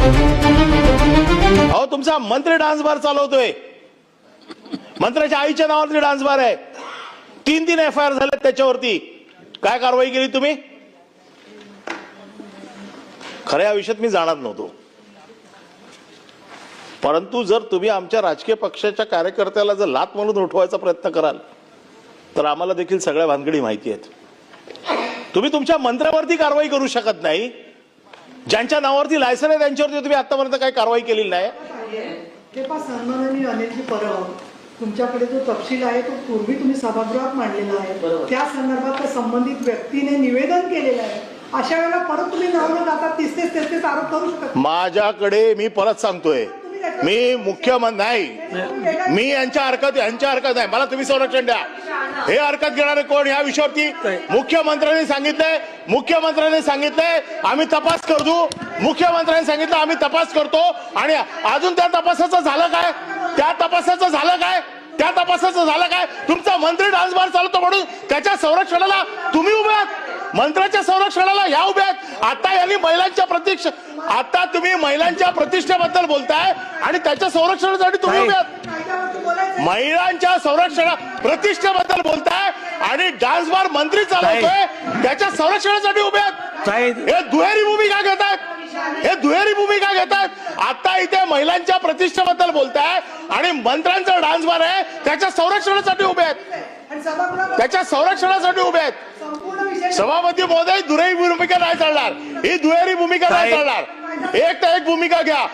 अहो तुमचा मंत्री डान्स बार चालवतोय, मंत्र्याच्या आईच्या नावावरती डान्स बार आहे. 3 FIR झाले त्याच्यावरती. काय कारवाई केली तुम्ही? खऱ्या विषयात मी जाणार नव्हतो, परंतु जर तुम्ही आमच्या राजकीय पक्षाच्या कार्यकर्त्याला जर लात म्हणून उठवायचा प्रयत्न कराल तर आम्हाला देखील सगळ्या भानगडी माहिती आहेत. तुम्ही तुमच्या मंत्र्यावरती कारवाई करू शकत नाही. ज्यांच्या नावावरती लायसन आहे त्यांच्यावरती तुम्ही आतापर्यंत काही कारवाई केलेली नाही. सन्माननीय अनिलजी परब, तुमच्याकडे जो तपशील आहे तो पूर्वी तुम्ही सभागृहात मांडलेला आहे. त्या संदर्भात त्या संबंधित व्यक्तीने निवेदन केलेलं आहे. अशा वेळेला परत तुम्ही नावं आता तेच आरोप करू शकता. माझ्याकडे मी परत सांगतोय, मी मुख्यमंत्री नाही, मी यांच्या हरकत नाही. मला तुम्ही संरक्षण द्या. हे हरकत घेणारे कोण या विषयावरती? मुख्यमंत्र्यांनी सांगितलंय आम्ही तपास करू. मुख्यमंत्र्यांनी सांगितलं आम्ही तपास करतो. आणि अजून त्या तपासाचं झालं काय? तुमचा मंत्री डान्स बार चालवतो म्हणून त्याच्या संरक्षणाला तुम्ही उभे आहात. मंत्र्याच्या संरक्षणाला या उभे आहेत. आता तुम्ही महिलांच्या प्रतिष्ठेबद्दल बोलताय आणि त्याच्या संरक्षणासाठी तुम्ही उभे आहात. महिलांच्या प्रतिष्ठेबद्दल बोलताय आणि डान्स बार मंत्री चालवतोय त्याच्या संरक्षणासाठी उभे आहात. हे दुहेरी भूमिका घेतायत. आता इथे महिलांच्या प्रतिष्ठेबद्दल बोलताय आणि मंत्र्यांचा डान्स बार आहे त्याच्या संरक्षणासाठी उभे आहेत. सभापती महोदय, दुहेरी भूमिका नाही चालणार. ही दुहेरी भूमिका नाही चालणार. एक भूमिका घ्या.